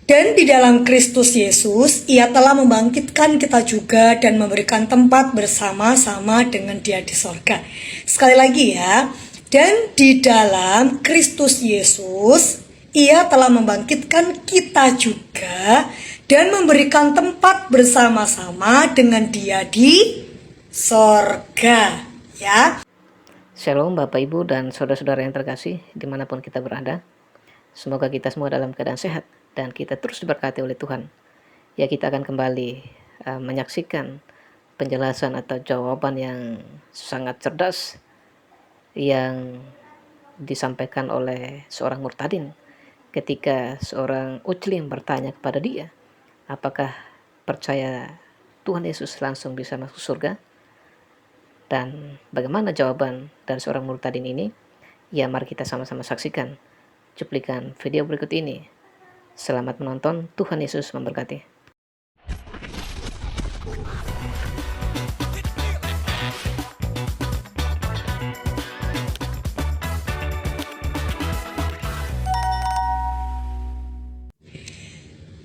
Dan di dalam Kristus Yesus, Ia telah membangkitkan kita juga dan memberikan tempat bersama-sama dengan Dia di sorga. Sekali lagi ya, dan di dalam Kristus Yesus, Ia telah membangkitkan kita juga dan memberikan tempat bersama-sama dengan Dia di sorga. Ya. Shalom Bapak Ibu dan saudara-saudara yang terkasih dimanapun kita berada. Semoga kita semua dalam keadaan sehat dan kita terus diberkati oleh Tuhan. Ya, kita akan kembali menyaksikan penjelasan atau jawaban yang sangat cerdas yang disampaikan oleh seorang murtadin ketika seorang Ujlim bertanya kepada dia, apakah percaya Tuhan Yesus langsung bisa masuk surga? Dan bagaimana jawaban dari seorang murtadin ini? Ya, mari kita sama-sama saksikan cuplikan video berikut ini. Selamat menonton, Tuhan Yesus memberkati.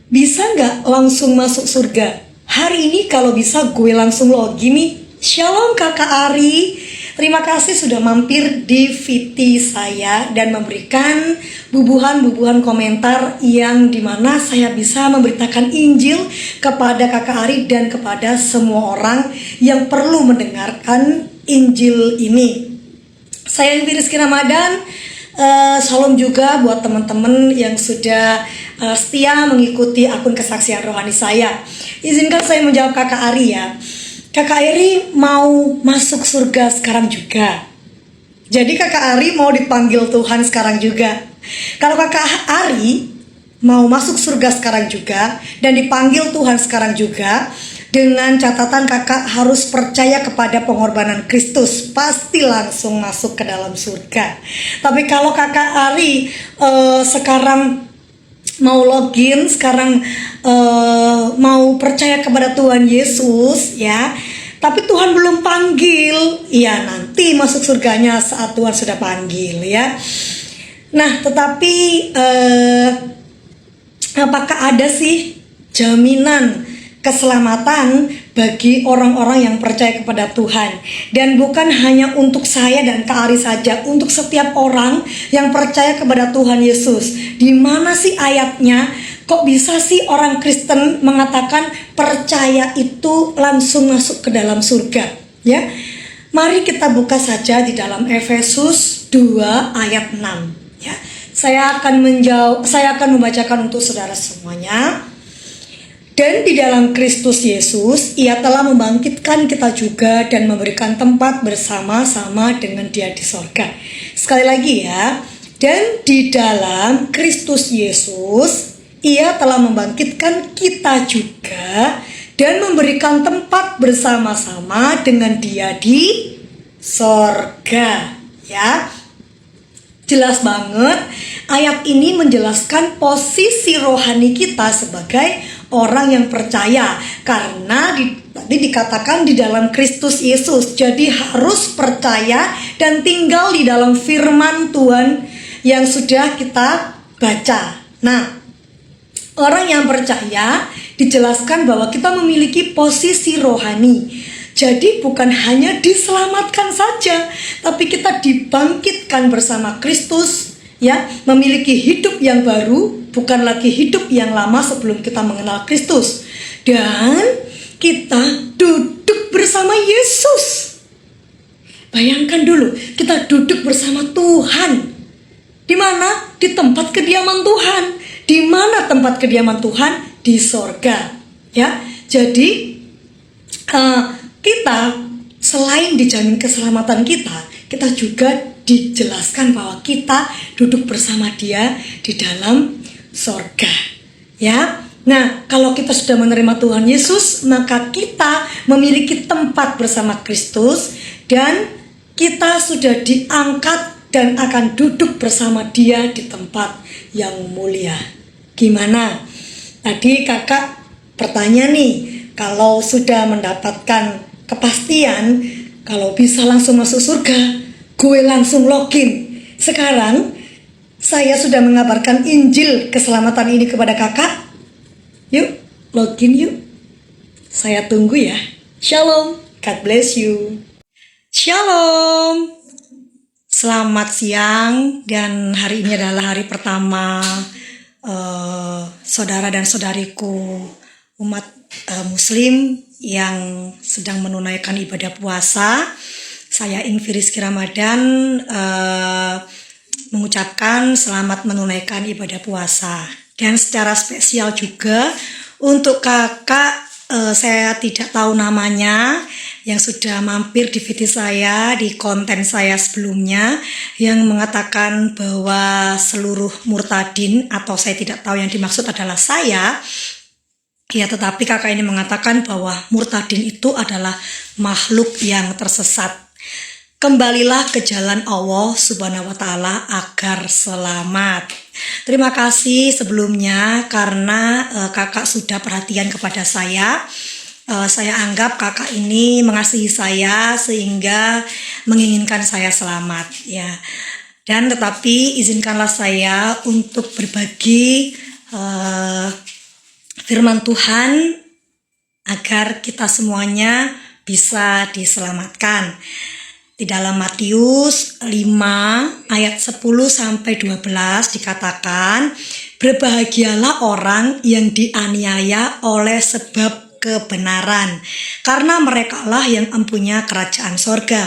Bisa nggak langsung masuk surga? Hari ini kalau bisa gue langsung login nih. Shalom Kakak Ari. Terima kasih sudah mampir di VT saya dan memberikan bubuhan-bubuhan komentar yang dimana saya bisa memberitakan Injil kepada Kakak Ari dan kepada semua orang yang perlu mendengarkan Injil ini. Saya Rizky Ramadan. Salam juga buat teman-teman yang sudah setia mengikuti akun kesaksian rohani saya. Izinkan saya menjawab Kakak Ari ya. Kakak Ari mau masuk surga sekarang juga. Jadi Kakak Ari mau dipanggil Tuhan sekarang juga. Kalau Kakak Ari mau masuk surga sekarang juga dan dipanggil Tuhan sekarang juga, dengan catatan kakak harus percaya kepada pengorbanan Kristus, pasti langsung masuk ke dalam surga. Tapi kalau Kakak Ari sekarang mau login, sekarang mau percaya kepada Tuhan Yesus ya, tapi Tuhan belum panggil, ya nanti masuk surganya saat Tuhan sudah panggil ya. Nah, tetapi apakah ada sih jaminan keselamatan bagi orang-orang yang percaya kepada Tuhan? Dan bukan hanya untuk saya dan Kak Ari saja, untuk setiap orang yang percaya kepada Tuhan Yesus. Di mana sih ayatnya? Kok bisa sih orang Kristen mengatakan percaya itu langsung masuk ke dalam surga? Ya, mari kita buka saja di dalam Efesus 2 ayat 6. Ya, saya akan membacakan untuk saudara semuanya. Dan di dalam Kristus Yesus, Ia telah membangkitkan kita juga dan memberikan tempat bersama-sama dengan Dia di sorga. Sekali lagi ya, dan di dalam Kristus Yesus, Ia telah membangkitkan kita juga dan memberikan tempat bersama-sama dengan Dia di sorga. Ya, jelas banget. Ayat ini menjelaskan posisi rohani kita sebagai orang yang percaya, karena tadi dikatakan di dalam Kristus Yesus. Jadi harus percaya dan tinggal di dalam firman Tuhan yang sudah kita baca. Nah, orang yang percaya dijelaskan bahwa kita memiliki posisi rohani. Jadi bukan hanya diselamatkan saja, tapi kita dibangkitkan bersama Kristus ya, memiliki hidup yang baru, bukan lagi hidup yang lama sebelum kita mengenal Kristus. Dan kita duduk bersama Yesus. Bayangkan dulu, kita duduk bersama Tuhan. Di mana? Di tempat kediaman Tuhan. Di mana tempat kediaman Tuhan? Di sorga. Ya, jadi kita selain dijamin keselamatan kita juga dijelaskan bahwa kita duduk bersama Dia di dalam sorga. Ya, nah kalau kita sudah menerima Tuhan Yesus, maka kita memiliki tempat bersama Kristus dan kita sudah diangkat dan akan duduk bersama Dia di tempat yang mulia. Gimana? Tadi kakak bertanya nih, kalau sudah mendapatkan kepastian, kalau bisa langsung masuk surga, gue langsung login. Sekarang saya sudah mengabarkan Injil keselamatan ini kepada kakak. Yuk, login yuk. Saya tunggu ya. Shalom, God bless you. Shalom. Selamat siang, dan hari ini adalah hari pertama saudara dan saudariku umat Muslim yang sedang menunaikan ibadah puasa. Saya Ingvi Rizky Ramadan mengucapkan selamat menunaikan ibadah puasa, dan secara spesial juga untuk kakak saya tidak tahu namanya yang sudah mampir di video saya, di konten saya sebelumnya, yang mengatakan bahwa seluruh murtadin, atau saya tidak tahu yang dimaksud adalah saya ya, tetapi kakak ini mengatakan bahwa murtadin itu adalah makhluk yang tersesat. Kembalilah ke jalan Allah Subhanahu wa Ta'ala agar selamat. Terima kasih sebelumnya karena kakak sudah perhatian kepada saya. Saya anggap kakak ini mengasihi saya sehingga menginginkan saya selamat ya. Dan tetapi izinkanlah saya untuk berbagi firman Tuhan agar kita semuanya bisa diselamatkan. Di dalam Matius 5 ayat 10 sampai 12 dikatakan, berbahagialah orang yang dianiaya oleh sebab kebenaran, karena merekalah yang mempunyai kerajaan sorga.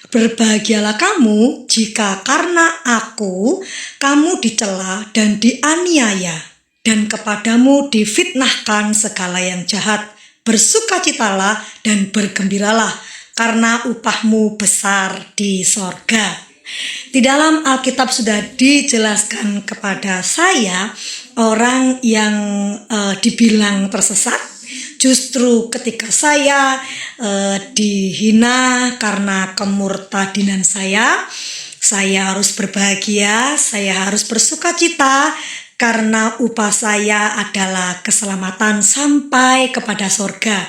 Berbahagialah kamu jika karena aku kamu dicela dan dianiaya, dan kepadamu difitnahkan segala yang jahat. Bersukacitalah dan bergembiralah, karena upahmu besar di sorga. Di dalam Alkitab sudah dijelaskan kepada saya, orang yang dibilang tersesat, justru ketika saya dihina karena kemurtadinan saya harus berbahagia, saya harus bersukacita, karena upah saya adalah keselamatan sampai kepada sorga.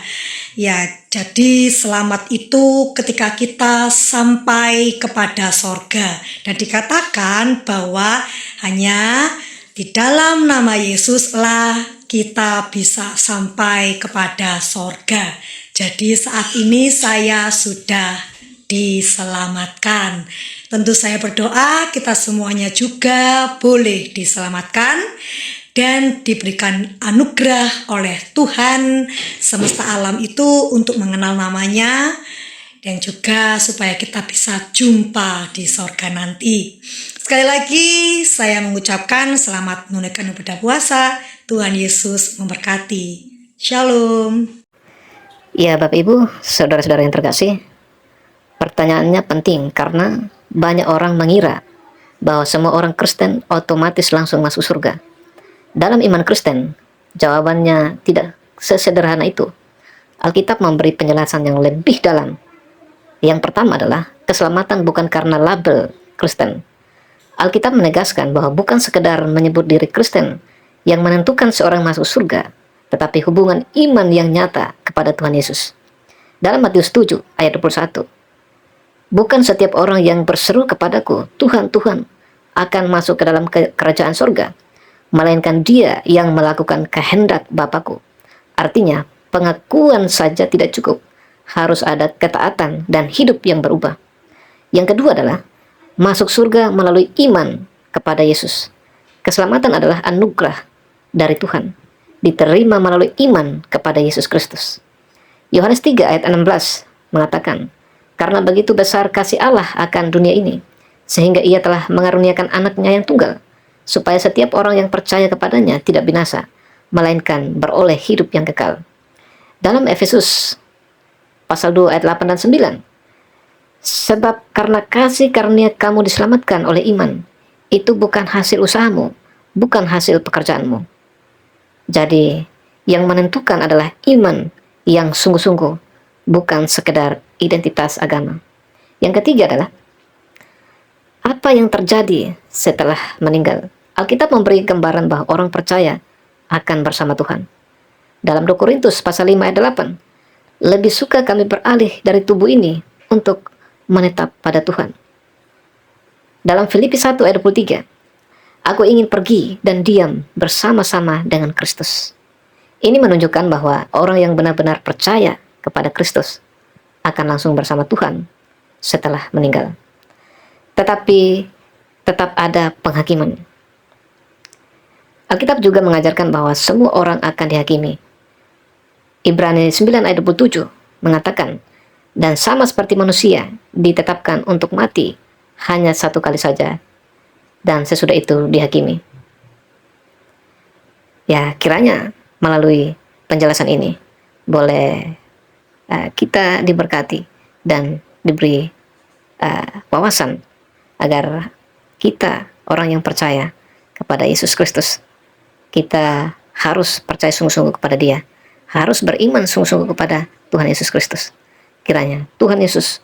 Ya, jadi selamat itu ketika kita sampai kepada sorga. Dan dikatakan bahwa hanya di dalam nama Yesuslah kita bisa sampai kepada sorga. Jadi saat ini saya sudah diselamatkan. Tentu saya berdoa kita semuanya juga boleh diselamatkan dan diberikan anugerah oleh Tuhan semesta alam itu untuk mengenal namanya, dan juga supaya kita bisa jumpa di sorga nanti. Sekali lagi saya mengucapkan selamat menunaikan ibadah puasa. Tuhan Yesus memberkati. Shalom. Ya Bapak Ibu, saudara-saudara yang terkasih, pertanyaannya penting karena banyak orang mengira bahwa semua orang Kristen otomatis langsung masuk surga. Dalam iman Kristen, jawabannya tidak sesederhana itu. Alkitab memberi penjelasan yang lebih dalam. Yang pertama adalah keselamatan bukan karena label Kristen. Alkitab menegaskan bahwa bukan sekedar menyebut diri Kristen yang menentukan seorang masuk surga, tetapi hubungan iman yang nyata kepada Tuhan Yesus. Dalam Matius 7 ayat 21, bukan setiap orang yang berseru kepadaku, Tuhan, Tuhan, akan masuk ke dalam kerajaan surga, melainkan dia yang melakukan kehendak Bapakku. Artinya, pengakuan saja tidak cukup. Harus ada ketaatan dan hidup yang berubah. Yang kedua adalah masuk surga melalui iman kepada Yesus. Keselamatan adalah anugerah dari Tuhan, diterima melalui iman kepada Yesus Kristus. Yohanes 3 ayat 16 mengatakan, karena begitu besar kasih Allah akan dunia ini, sehingga ia telah mengaruniakan anaknya yang tunggal, supaya setiap orang yang percaya kepadanya tidak binasa, melainkan beroleh hidup yang kekal. Dalam Efesus pasal 2 ayat 8 dan 9, sebab karena kasih karunia kamu diselamatkan oleh iman, itu bukan hasil usahamu, bukan hasil pekerjaanmu. Jadi, yang menentukan adalah iman yang sungguh-sungguh, bukan sekedar identitas agama. Yang ketiga adalah apa yang terjadi setelah meninggal. Alkitab memberi gambaran bahwa orang percaya akan bersama Tuhan. Dalam 2 Korintus pasal 5 ayat 8, lebih suka kami beralih dari tubuh ini untuk menetap pada Tuhan. Dalam Filipi 1 ayat 23, aku ingin pergi dan diam bersama-sama dengan Kristus. Ini menunjukkan bahwa orang yang benar-benar percaya kepada Kristus akan langsung bersama Tuhan setelah meninggal. Tetapi tetap ada penghakiman. Alkitab juga mengajarkan bahwa semua orang akan dihakimi. Ibrani 9 ayat 27 mengatakan, dan sama seperti manusia ditetapkan untuk mati hanya satu kali saja, dan sesudah itu dihakimi. Ya, kiranya melalui penjelasan ini boleh kita diberkati dan diberi wawasan agar kita, orang yang percaya kepada Yesus Kristus, kita harus percaya sungguh-sungguh kepada Dia, harus beriman sungguh-sungguh kepada Tuhan Yesus Kristus. Kiranya Tuhan Yesus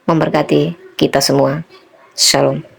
memberkati kita semua. Shalom.